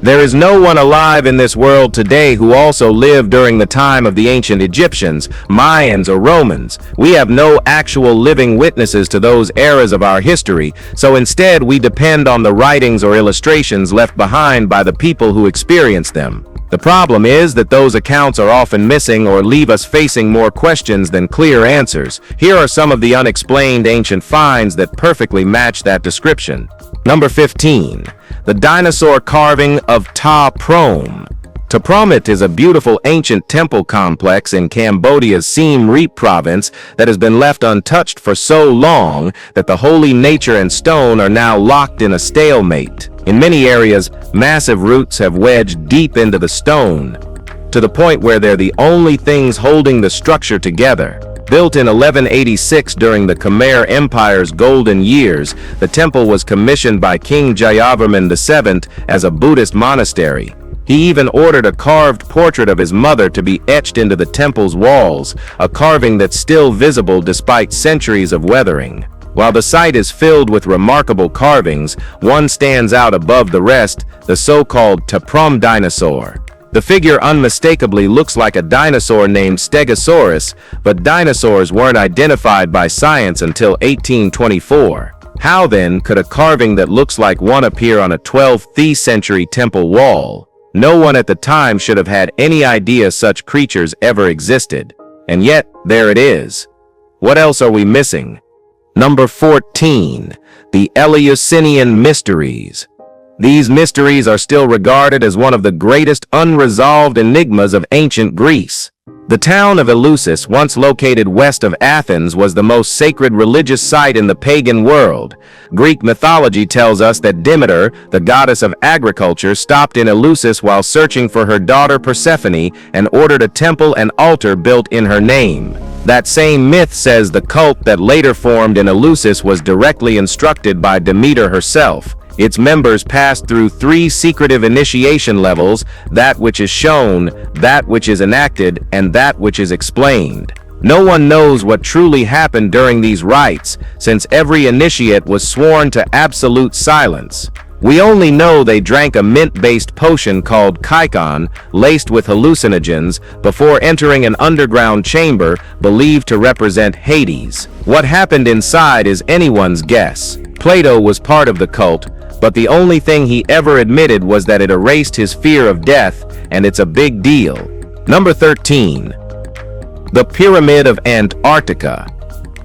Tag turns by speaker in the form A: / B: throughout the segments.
A: There is no one alive in this world today who also lived during the time of the ancient Egyptians, Mayans, or Romans. We have no actual living witnesses to those eras of our history, so instead we depend on the writings or illustrations left behind by the people who experienced them. The problem is that those accounts are often missing or leave us facing more questions than clear answers. Here are some of the unexplained ancient finds that perfectly match that description. Number 15. The dinosaur carving of Ta Prohm. Ta Prohm is a beautiful ancient temple complex in Cambodia's Siem Reap province that has been left untouched for so long that the holy nature and stone are now locked in a stalemate. In many areas, massive roots have wedged deep into the stone, to the point where they're the only things holding the structure together. Built in 1186 during the Khmer Empire's golden years, the temple was commissioned by King Jayavarman VII as a Buddhist monastery. He even ordered a carved portrait of his mother to be etched into the temple's walls, a carving that's still visible despite centuries of weathering. While the site is filled with remarkable carvings, one stands out above the rest, the so-called Ta Prohm dinosaur. The figure unmistakably looks like a dinosaur named Stegosaurus, but dinosaurs weren't identified by science until 1824. How then could a carving that looks like one appear on a 12th century temple wall? No one at the time should have had any idea such creatures ever existed. And yet, there it is. What else are we missing? Number 14. The Eleusinian Mysteries. These mysteries are still regarded as one of the greatest unresolved enigmas of ancient Greece. The town of Eleusis, once located west of Athens, was the most sacred religious site in the pagan world. Greek mythology tells us that Demeter, the goddess of agriculture, stopped in Eleusis while searching for her daughter Persephone and ordered a temple and altar built in her name. That same myth says the cult that later formed in Eleusis was directly instructed by Demeter herself. Its members passed through 3 secretive initiation levels: that which is shown, that which is enacted, and that which is explained. No one knows what truly happened during these rites, since every initiate was sworn to absolute silence. We only know they drank a mint-based potion called kaikon, laced with hallucinogens, before entering an underground chamber believed to represent Hades. What happened inside is anyone's guess. Plato was part of the cult, but the only thing he ever admitted was that it erased his fear of death, and it's a big deal. Number 13. The Pyramid of Antarctica.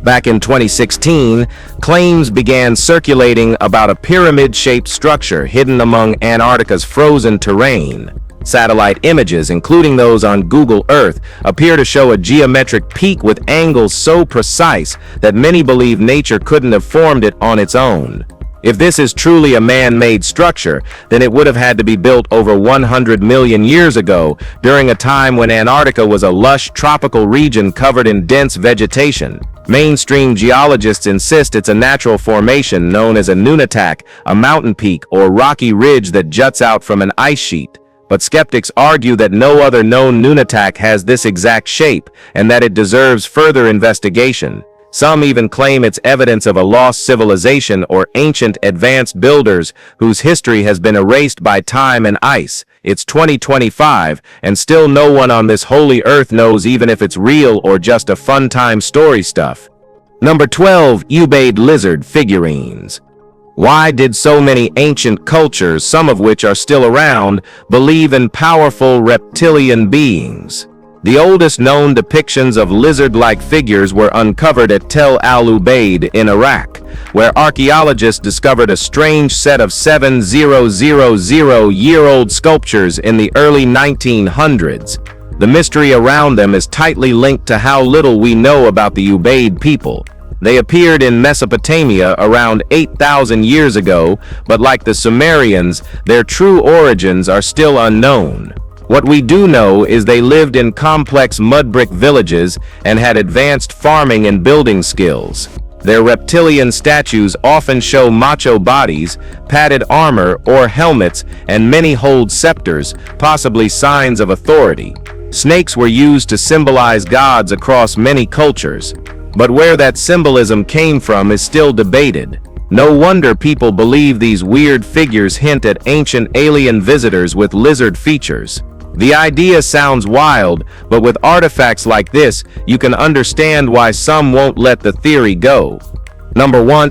A: Back in 2016, claims began circulating about a pyramid-shaped structure hidden among Antarctica's frozen terrain. Satellite images, including those on Google Earth, appear to show a geometric peak with angles so precise that many believe nature couldn't have formed it on its own. If this is truly a man-made structure, then it would have had to be built over 100 million years ago, during a time when Antarctica was a lush tropical region covered in dense vegetation. Mainstream geologists insist it's a natural formation known as a nunatak, a mountain peak or rocky ridge that juts out from an ice sheet. But skeptics argue that no other known nunatak has this exact shape, and that it deserves further investigation. Some even claim it's evidence of a lost civilization or ancient advanced builders whose history has been erased by time and ice. It's 2025, and still no one on this holy earth knows even if it's real or just a fun time story stuff. Number 12. Ubaid lizard figurines. Why did so many ancient cultures, some of which are still around, believe in powerful reptilian beings? The oldest known depictions of lizard-like figures were uncovered at Tel al-Ubaid in Iraq, where archaeologists discovered a strange set of 7,000-year-old sculptures in the early 1900s. The mystery around them is tightly linked to how little we know about the Ubaid people. They appeared in Mesopotamia around 8,000 years ago, but like the Sumerians, their true origins are still unknown. What we do know is they lived in complex mud brick villages and had advanced farming and building skills. Their reptilian statues often show macho bodies, padded armor or helmets, and many hold scepters, possibly signs of authority. Snakes were used to symbolize gods across many cultures, but where that symbolism came from is still debated. No wonder people believe these weird figures hint at ancient alien visitors with lizard features. The idea sounds wild, but with artifacts like this, you can understand why some won't let the theory go. Number 1.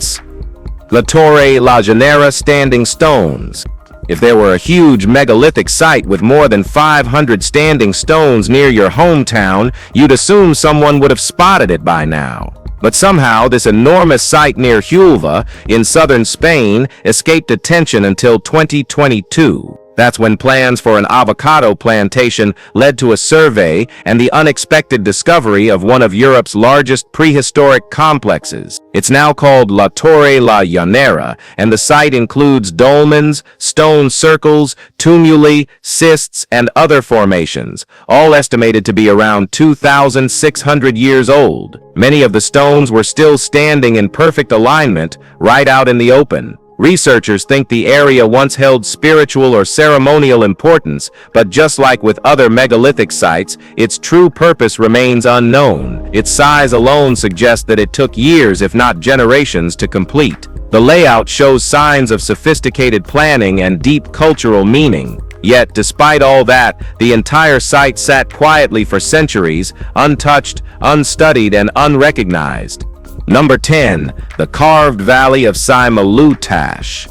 A: La Torre la Llanera standing stones. If there were a huge megalithic site with more than 500 standing stones near your hometown, you'd assume someone would have spotted it by now. But somehow this enormous site near Huelva in southern Spain escaped attention until 2022. That's when plans for an avocado plantation led to a survey and the unexpected discovery of one of Europe's largest prehistoric complexes. It's now called La Torre la Llanera, and the site includes dolmens, stone circles, tumuli, cists, and other formations, all estimated to be around 2,600 years old. Many of the stones were still standing in perfect alignment, right out in the open. Researchers think the area once held spiritual or ceremonial importance, but just like with other megalithic sites, its true purpose remains unknown. Its size alone suggests that it took years, if not generations, to complete. The layout shows signs of sophisticated planning and deep cultural meaning. Yet, despite all that, the entire site sat quietly for centuries, untouched, unstudied, and unrecognized. Number 10. The Carved Valley of Saymalu Tash.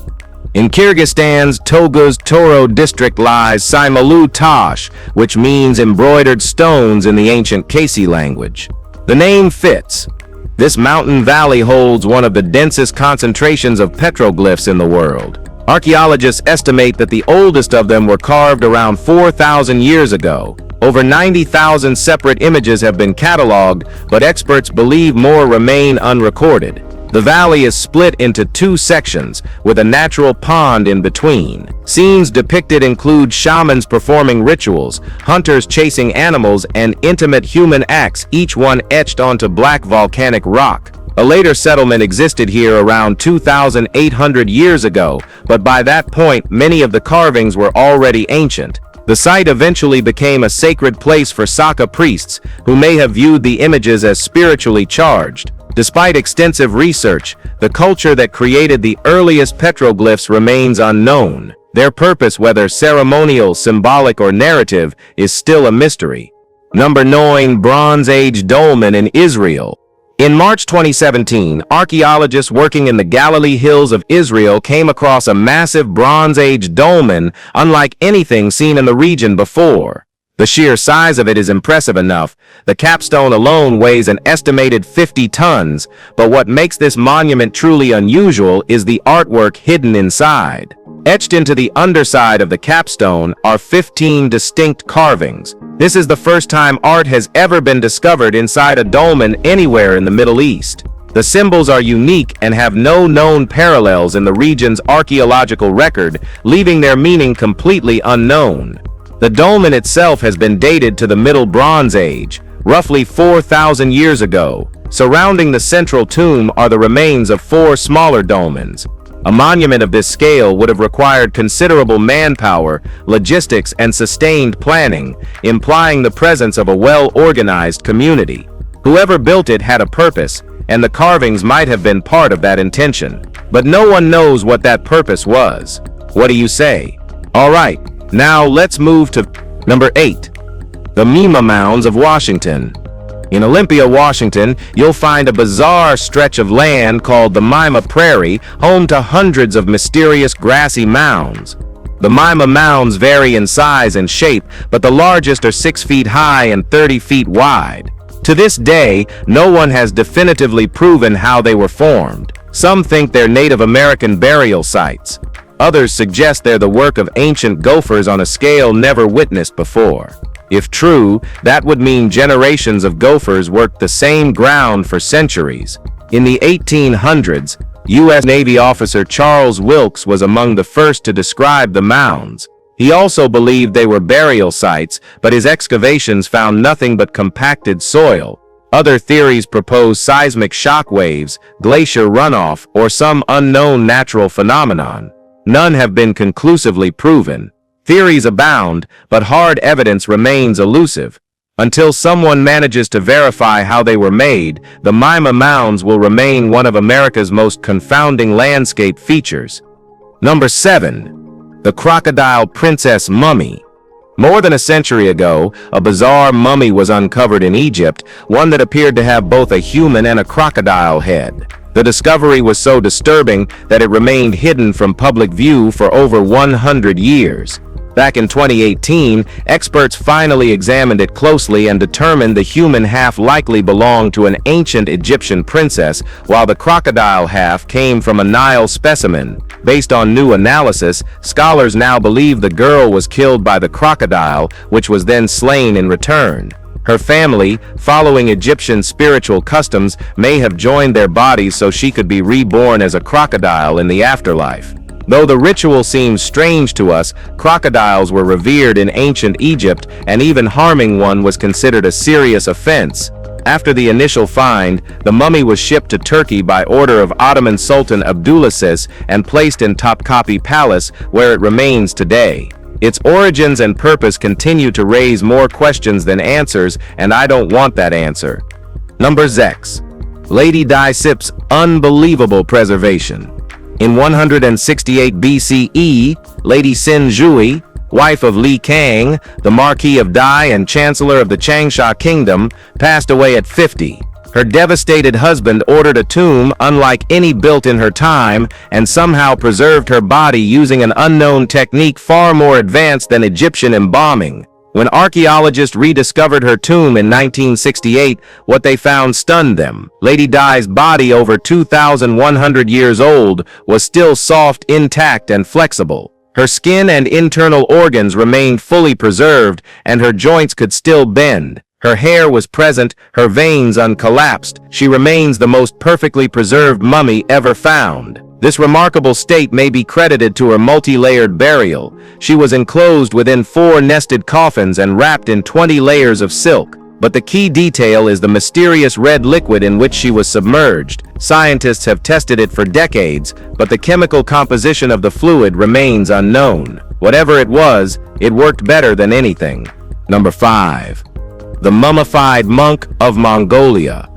A: In Kyrgyzstan's Toguz Toro district lies Saymalu Tash, which means embroidered stones in the ancient Kasi language. The name fits. This mountain valley holds one of the densest concentrations of petroglyphs in the world. Archaeologists estimate that the oldest of them were carved around 4,000 years ago. Over 90,000 separate images have been cataloged, but experts believe more remain unrecorded. The valley is split into two sections, with a natural pond in between. Scenes depicted include shamans performing rituals, hunters chasing animals, and intimate human acts, each one etched onto black volcanic rock. A later settlement existed here around 2,800 years ago, but by that point, many of the carvings were already ancient. The site eventually became a sacred place for Saka priests, who may have viewed the images as spiritually charged. Despite extensive research, the culture that created the earliest petroglyphs remains unknown. Their purpose, whether ceremonial, symbolic, or narrative, is still a mystery. Number 9. Bronze Age dolmen in Israel. In March 2017, archaeologists working in the Galilee Hills of Israel came across a massive Bronze Age dolmen unlike anything seen in the region before. The sheer size of it is impressive enough. The capstone alone weighs an estimated 50 tons, but what makes this monument truly unusual is the artwork hidden inside. Etched into the underside of the capstone are 15 distinct carvings. This is the first time art has ever been discovered inside a dolmen anywhere in the Middle East. The symbols are unique and have no known parallels in the region's archaeological record, leaving their meaning completely unknown. The dolmen itself has been dated to the Middle Bronze Age, roughly 4,000 years ago. Surrounding the central tomb are the remains of 4 smaller dolmens. A monument of this scale would have required considerable manpower, logistics, and sustained planning, implying the presence of a well-organized community. Whoever built it had a purpose, and the carvings might have been part of that intention. But no one knows what that purpose was. What do you say? Alright, now let's move to number 8. The Mima Mounds of Washington. In Olympia, Washington, you'll find a bizarre stretch of land called the Mima Prairie, home to hundreds of mysterious grassy mounds. The Mima Mounds vary in size and shape, but the largest are 6 feet high and 30 feet wide. To this day, no one has definitively proven how they were formed. Some think they're Native American burial sites. Others suggest they're the work of ancient gophers on a scale never witnessed before. If true, that would mean generations of gophers worked the same ground for centuries. In the 1800s, U.S. Navy officer Charles Wilkes was among the first to describe the mounds. He also believed they were burial sites, but his excavations found nothing but compacted soil. Other theories propose seismic shock waves, glacier runoff, or some unknown natural phenomenon. None have been conclusively proven. Theories abound, but hard evidence remains elusive. Until someone manages to verify how they were made, the Mayans mounds will remain one of America's most confounding landscape features. Number 7. The Crocodile Princess Mummy. More than a century ago, a bizarre mummy was uncovered in Egypt, one that appeared to have both a human and a crocodile head. The discovery was so disturbing that it remained hidden from public view for over 100 years. Back in 2018, experts finally examined it closely and determined the human half likely belonged to an ancient Egyptian princess, while the crocodile half came from a Nile specimen. Based on new analysis, scholars now believe the girl was killed by the crocodile, which was then slain in return. Her family, following Egyptian spiritual customs, may have joined their bodies so she could be reborn as a crocodile in the afterlife. Though the ritual seems strange to us, crocodiles were revered in ancient Egypt, and even harming one was considered a serious offense. After the initial find, the mummy was shipped to Turkey by order of Ottoman Sultan Abdulaziz and placed in Topkapi Palace, where it remains today. Its origins and purpose continue to raise more questions than answers, and I don't want that answer. Number 6. Lady Di Sip's unbelievable preservation. In 168 BCE, Lady Xin Zhui, wife of Li Kang, the Marquis of Dai and Chancellor of the Changsha Kingdom, passed away at 50. Her devastated husband ordered a tomb unlike any built in her time and somehow preserved her body using an unknown technique far more advanced than Egyptian embalming. When archaeologists rediscovered her tomb in 1968, what they found stunned them. Lady Di's body, over 2,100 years old, was still soft, intact, and flexible. Her skin and internal organs remained fully preserved, and her joints could still bend. Her hair was present, her veins uncollapsed. She remains the most perfectly preserved mummy ever found. This remarkable state may be credited to her multi-layered burial. She was enclosed within 4 nested coffins and wrapped in 20 layers of silk. But the key detail is the mysterious red liquid in which she was submerged. Scientists have tested it for decades, but the chemical composition of the fluid remains unknown. Whatever it was, it worked better than anything. Number 5. The Mummified Monk of Mongolia.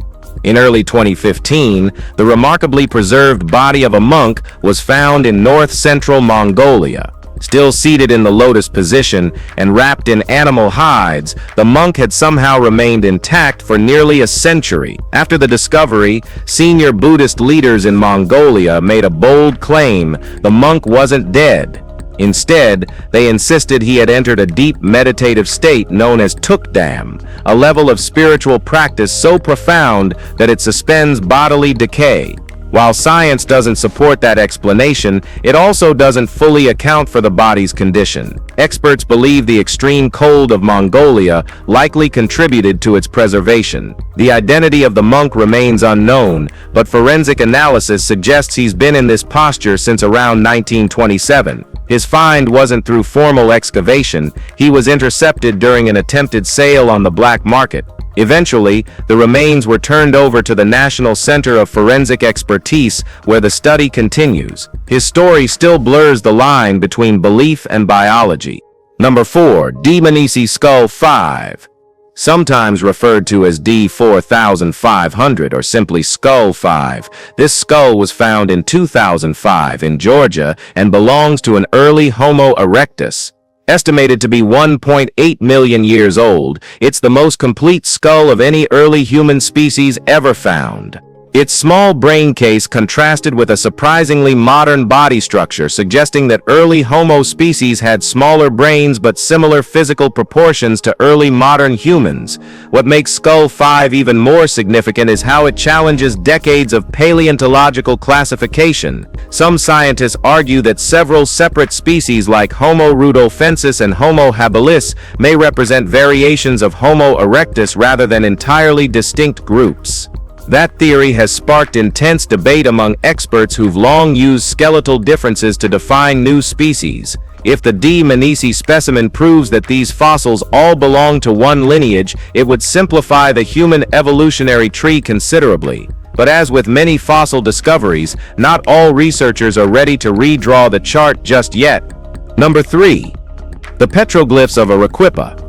A: In early 2015, the remarkably preserved body of a monk was found in north-central Mongolia. Still seated in the lotus position and wrapped in animal hides, the monk had somehow remained intact for nearly a century. After the discovery, senior Buddhist leaders in Mongolia made a bold claim: the monk wasn't dead. Instead, they insisted he had entered a deep meditative state known as tukdam, a level of spiritual practice so profound that it suspends bodily decay. While science doesn't support that explanation, it also doesn't fully account for the body's condition. Experts believe the extreme cold of Mongolia likely contributed to its preservation. The identity of the monk remains unknown, but forensic analysis suggests he's been in this posture since around 1927. His find wasn't through formal excavation. He was intercepted during an attempted sale on the black market. Eventually, the remains were turned over to the National Center of Forensic Expertise, where the study continues. His story still blurs the line between belief and biology. Number 4. D. Menisi Skull 5. Sometimes referred to as D4500 or simply Skull 5. This skull was found in 2005 in Georgia and belongs to an early Homo erectus. Estimated to be 1.8 million years old, it's the most complete skull of any early human species ever found. Its small brain case contrasted with a surprisingly modern body structure, suggesting that early Homo species had smaller brains but similar physical proportions to early modern humans. What makes Skull 5 even more significant is how it challenges decades of paleontological classification. Some scientists argue that several separate species like Homo rudolfensis and Homo habilis may represent variations of Homo erectus rather than entirely distinct groups. That theory has sparked intense debate among experts who've long used skeletal differences to define new species. If the D. Menisi specimen proves that these fossils all belong to one lineage, it would simplify the human evolutionary tree considerably. But as with many fossil discoveries, not all researchers are ready to redraw the chart just yet. Number 3. The petroglyphs of Arequipa.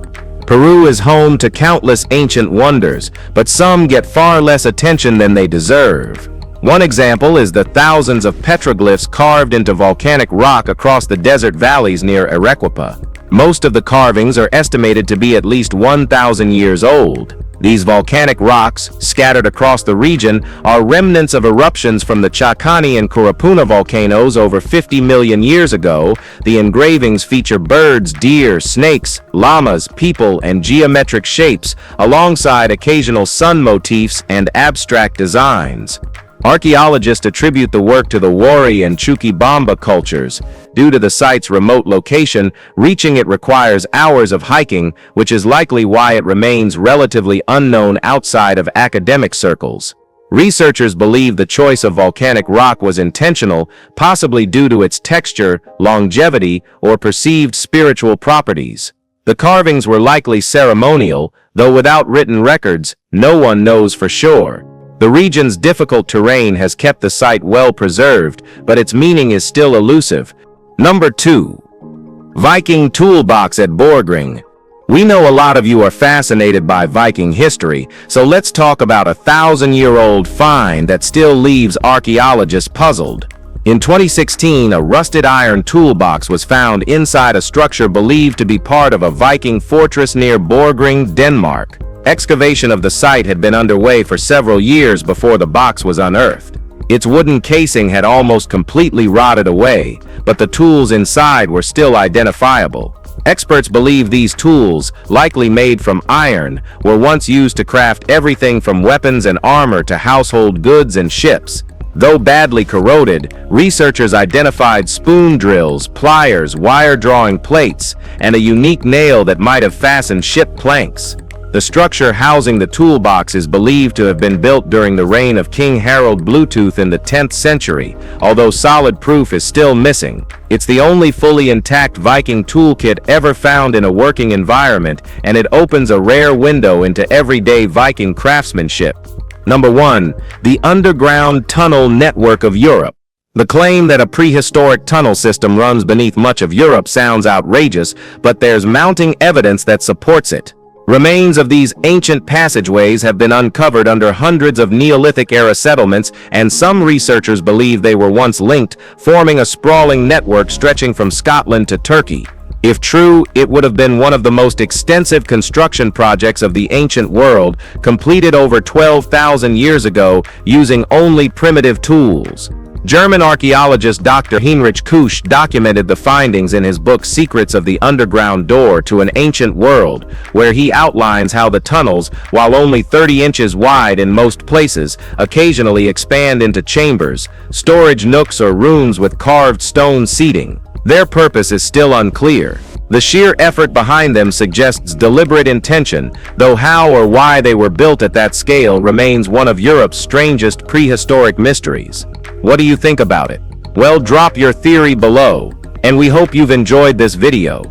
A: Peru is home to countless ancient wonders, but some get far less attention than they deserve. One example is the thousands of petroglyphs carved into volcanic rock across the desert valleys near Arequipa. Most of the carvings are estimated to be at least 1,000 years old. These volcanic rocks, scattered across the region, are remnants of eruptions from the Chacani and Curupuna volcanoes over 50 million years ago. The engravings feature birds, deer, snakes, llamas, people, and geometric shapes, alongside occasional sun motifs and abstract designs. Archaeologists attribute the work to the Wari and Chuquibamba cultures. Due to the site's remote location, reaching it requires hours of hiking, which is likely why it remains relatively unknown outside of academic circles. Researchers believe the choice of volcanic rock was intentional, possibly due to its texture, longevity, or perceived spiritual properties. The carvings were likely ceremonial, though without written records, no one knows for sure. The region's difficult terrain has kept the site well preserved, but its meaning is still elusive. Number 2. Viking Toolbox at Borgring. We know a lot of you are fascinated by Viking history, so let's talk about a 1,000-year-old find that still leaves archaeologists puzzled. In 2016, a rusted iron toolbox was found inside a structure believed to be part of a Viking fortress near Borgring, Denmark. Excavation of the site had been underway for several years before the box was unearthed. Its wooden casing had almost completely rotted away, but the tools inside were still identifiable. Experts believe these tools, likely made from iron, were once used to craft everything from weapons and armor to household goods and ships. Though badly corroded, researchers identified spoon drills, pliers, wire-drawing plates, and a unique nail that might have fastened ship planks. The structure housing the toolbox is believed to have been built during the reign of King Harald Bluetooth in the 10th century, although solid proof is still missing. It's the only fully intact Viking toolkit ever found in a working environment, and it opens a rare window into everyday Viking craftsmanship. Number 1. The underground tunnel network of Europe. The claim that a prehistoric tunnel system runs beneath much of Europe sounds outrageous, but there's mounting evidence that supports it. Remains of these ancient passageways have been uncovered under hundreds of Neolithic-era settlements, and some researchers believe they were once linked, forming a sprawling network stretching from Scotland to Turkey. If true, it would have been one of the most extensive construction projects of the ancient world, completed over 12,000 years ago using only primitive tools. German archaeologist Dr. Heinrich Kusch documented the findings in his book Secrets of the Underground Door to an Ancient World, where he outlines how the tunnels, while only 30 inches wide in most places, occasionally expand into chambers, storage nooks or rooms with carved stone seating. Their purpose is still unclear. The sheer effort behind them suggests deliberate intention, though how or why they were built at that scale remains one of Europe's strangest prehistoric mysteries. What do you think about it? Well, drop your theory below, and we hope you've enjoyed this video.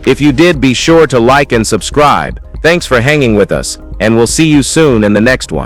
A: If you did, be sure to like and subscribe. Thanks for hanging with us, and we'll see you soon in the next one.